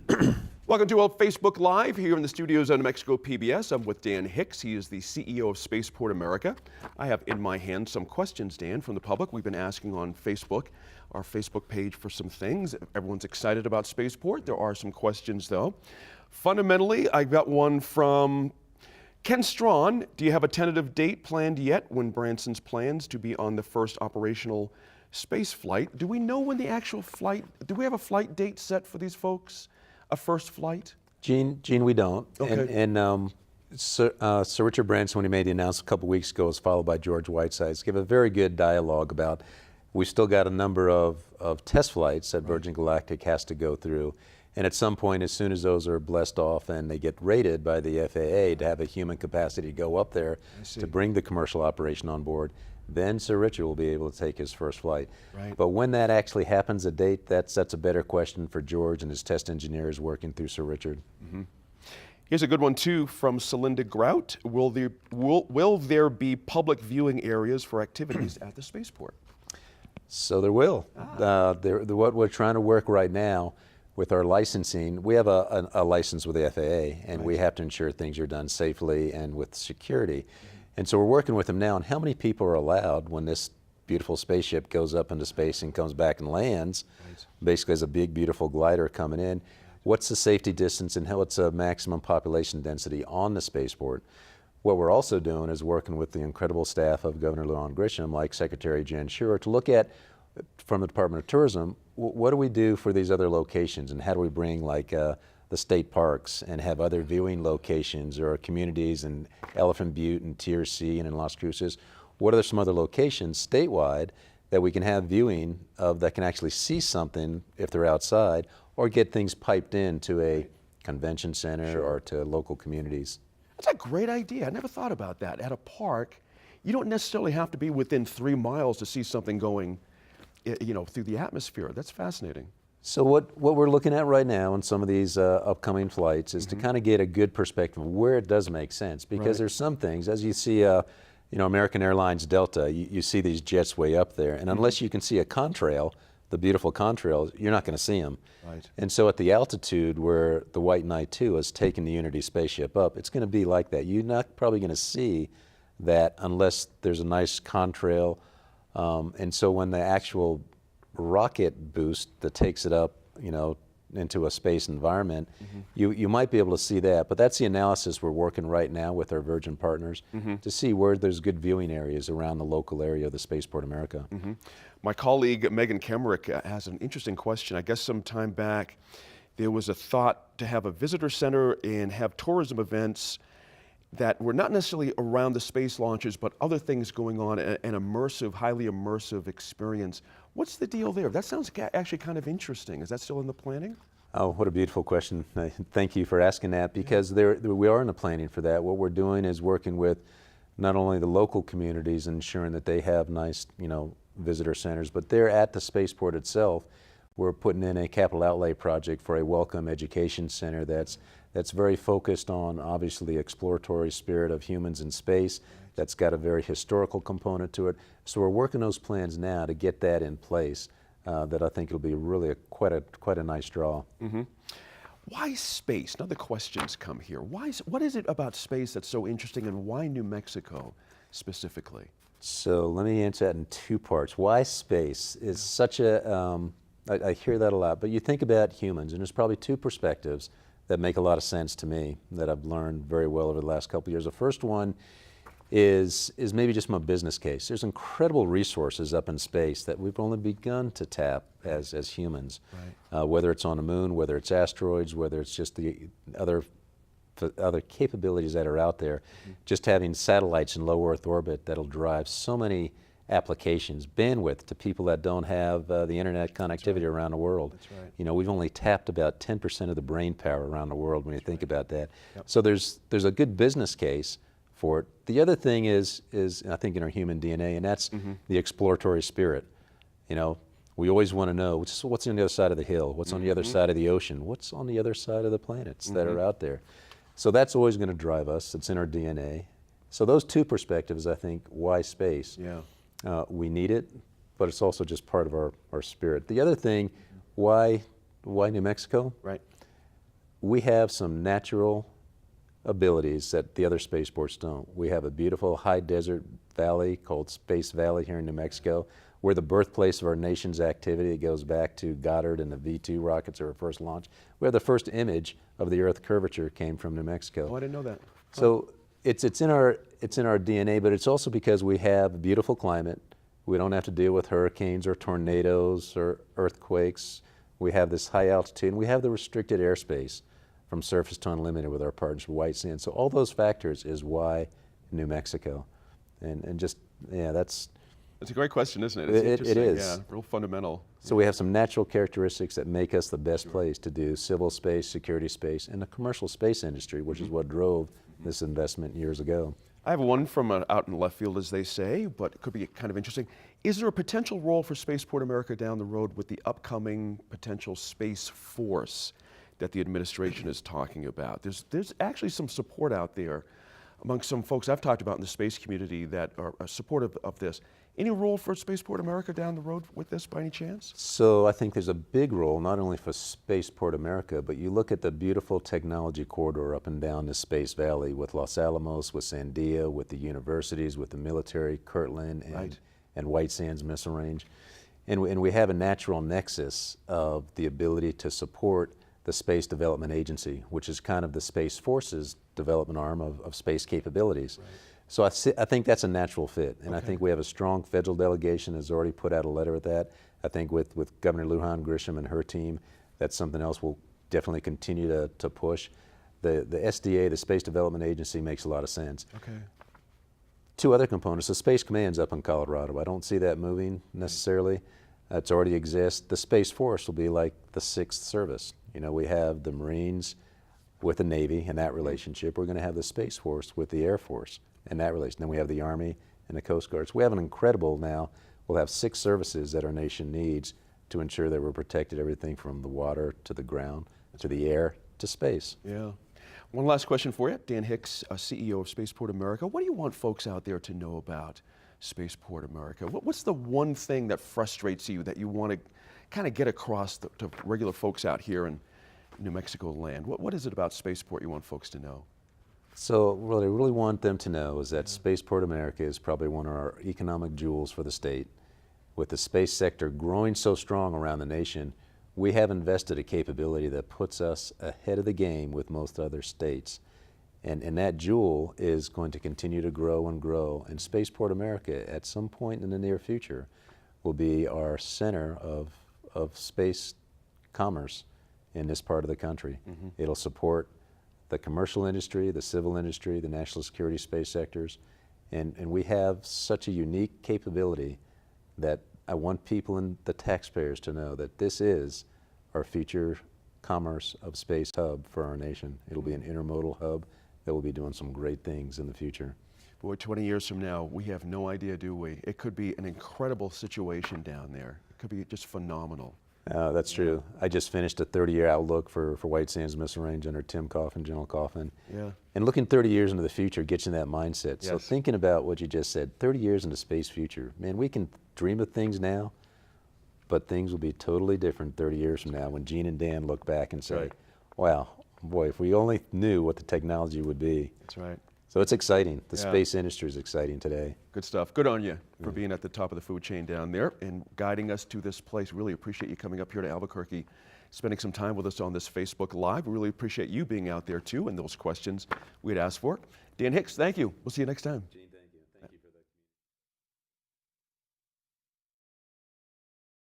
Welcome to Facebook Live here in the studios of New Mexico PBS. I'm with Dan Hicks. He is the CEO of Spaceport America. I have in my hand some questions, Dan, from the public. We've been asking on Facebook, our Facebook page, for some things. Everyone's excited about Spaceport. There are some questions, though. Fundamentally, I got one from Ken Strawn. Do you have a tentative date planned yet when Branson's plans to be on the first operational space flight? Do we know when the actual flight, do we have a flight date set for these folks? A first flight? Gene, we don't. Okay. Sir Richard Branson, when he made the announcement a couple weeks ago, was followed by George Whitesides. Gave a very good dialogue about we've still got a number of test flights that Virgin Galactic has to go through. And at some point, as soon as those are blessed off and they get rated by the FAA to have a human capacity to go up there to bring the commercial operation on board, then Sir Richard will be able to take his first flight. Right. But when that actually happens, a date, that's a better question for George and his test engineers working through Sir Richard. Mm-hmm. Here's a good one too from Celinda Grout. Will there be public viewing areas for activities at the spaceport? So there will. What we're trying to work right now with our licensing, we have a license with the FAA, and we have to ensure things are done safely and with security. And so we're working with them now on how many people are allowed when this beautiful spaceship goes up into space and comes back and lands, basically as a big, beautiful glider coming in. What's the safety distance and what's a maximum population density on the spaceport? What we're also doing is working with the incredible staff of Governor Lujan Grisham, like Secretary Jen Schurer, to look at, from the Department of Tourism, what do we do for these other locations, and how do we bring like the state parks and have other viewing locations or communities in Elephant Butte and Tier C and in Las Cruces? What are some other locations statewide that we can have viewing of that can actually see something if they're outside, or get things piped in to a convention center or to local communities? That's a great idea. I never thought about that. At a park, you don't necessarily have to be within 3 miles to see something going, through the atmosphere. That's fascinating. So what we're looking at right now in some of these upcoming flights is to kind of get a good perspective of where it does make sense, because there's some things, as you see, American Airlines Delta, you see these jets way up there, and unless you can see a contrail, the beautiful contrails, you're not going to see them. Right. And so at the altitude where the White Knight 2 has taken the Unity spaceship up, it's going to be like that. You're not probably going to see that unless there's a nice contrail. And so when the actual rocket boost that takes it up, into a space environment, you might be able to see that. But that's the analysis we're working right now with our Virgin partners to see where there's good viewing areas around the local area of the Spaceport America. My colleague Megan Kemerick has an interesting question. I guess some time back there was a thought to have a visitor center and have tourism events that were not necessarily around the space launches, but other things going on, an immersive, highly immersive experience. What's the deal there? That sounds actually kind of interesting. Is that still in the planning? Oh, what a beautiful question. Thank you for asking that, because we are in the planning for that. What we're doing is working with not only the local communities and ensuring that they have nice, visitor centers, but they're at the spaceport itself. We're putting in a capital outlay project for a welcome education center that's very focused on, obviously, the exploratory spirit of humans in space. That's got a very historical component to it. So we're working those plans now to get that in place. That I think it'll be really quite a nice draw. Why space? Now the questions come here. What is it about space that's so interesting, and why New Mexico specifically? So let me answer that in 2 parts. Why space is such a, I hear that a lot, but you think about humans, and there's probably 2 perspectives that make a lot of sense to me that I've learned very well over the last couple of years. The first one is maybe just my business case. There's incredible resources up in space that we've only begun to tap as humans, whether it's on the moon, whether it's asteroids, whether it's just the other capabilities that are out there. Just having satellites in low Earth orbit that'll drive so many applications, bandwidth to people that don't have the internet connectivity around the world. We've only tapped about 10% of the brain power around the world when you think about that. So there's a good business case for it. The other thing is I think in our human DNA, and that's the exploratory spirit. We always want to know what's on the other side of the hill, what's on the other side of the ocean, what's on the other side of the planets that are out there. So that's always going to drive us. It's in our DNA. So those 2 perspectives, I think, why space? We need it, but it's also just part of our spirit. The other thing, why New Mexico? we have some natural abilities that the other spaceports don't. We have a beautiful high desert valley called Space Valley here in New Mexico. We're the birthplace of our nation's activity. It goes back to Goddard and the V-2 rockets that were first launched. Where the first image of the Earth curvature came from New Mexico. Oh, I didn't know that. So it's in our DNA, but it's also because we have a beautiful climate. We don't have to deal with hurricanes or tornadoes or earthquakes. We have this high altitude, and we have the restricted airspace from Surface to Unlimited with our partnership with White Sands. So all those factors is why New Mexico. And just, yeah, that's a great question, isn't it? It's it interesting. is. Yeah, real fundamental. So we have some natural characteristics that make us the best place to do civil space, security space, and the commercial space industry, which is what drove this investment years ago. I have one from out in left field, as they say, but it could be kind of interesting. Is there a potential role for Spaceport America down the road with the upcoming potential Space Force that the administration is talking about? There's actually some support out there among some folks I've talked about in the space community that are supportive of this. Any role for Spaceport America down the road with this by any chance? So I think there's a big role, not only for Spaceport America, but you look at the beautiful technology corridor up and down the Space Valley with Los Alamos, with Sandia, with the universities, with the military, Kirtland, and White Sands Missile Range. And we have a natural nexus of the ability to support the Space Development Agency, which is kind of the Space Force's development arm of space capabilities. Right. So I think that's a natural fit, and I think we have a strong federal delegation has already put out a letter with that. I think with Governor Lujan Grisham and her team, that's something else we'll definitely continue to push. The SDA, the Space Development Agency, makes a lot of sense. Okay. Two other components, the Space Command's up in Colorado. I don't see that moving necessarily. It already exists. The Space Force will be like the Sixth Service. You know, we have the Marines with the Navy and that relationship. We're going to have the Space Force with the Air Force and that relation. Then we have the Army and the Coast Guard. So we have an incredible now, we'll have 6 services that our nation needs to ensure that we're protected everything from the water to the ground, to the air, to space. Yeah. One last question for you. Dan Hicks, CEO of Spaceport America. What do you want folks out there to know about Spaceport America? What's the one thing that frustrates you that you want to kind of get across to regular folks out here in New Mexico land? What is it about Spaceport you want folks to know? So what I really want them to know is that Spaceport America is probably one of our economic jewels for the state. With the space sector growing so strong around the nation, we have invested a capability that puts us ahead of the game with most other states. And that jewel is going to continue to grow and grow. And Spaceport America, at some point in the near future, will be our center of space commerce in this part of the country. It'll support the commercial industry, the civil industry, the national security space sectors. And we have such a unique capability that I want people and the taxpayers to know that this is our future commerce of space hub for our nation. It'll be an intermodal hub that will be doing some great things in the future. Boy, 20 years from now, we have no idea, do we? It could be an incredible situation down there. It could be just phenomenal. That's true. I just finished a 30-year outlook for White Sands Missile Range under Tim Coffin, General Coffin. Yeah. And looking 30 years into the future gets you in that mindset. Yes. So thinking about what you just said, 30 years into space future, man, we can dream of things now, but things will be totally different 30 years from now when Gene and Dan look back and say, wow, boy, if we only knew what the technology would be. That's right. So it's exciting. The space industry is exciting today. Good stuff. Good on you for being at the top of the food chain down there and guiding us to this place. Really appreciate you coming up here to Albuquerque, spending some time with us on this Facebook Live. We really appreciate you being out there too and those questions we'd asked for. Dan Hicks, thank you. We'll see you next time.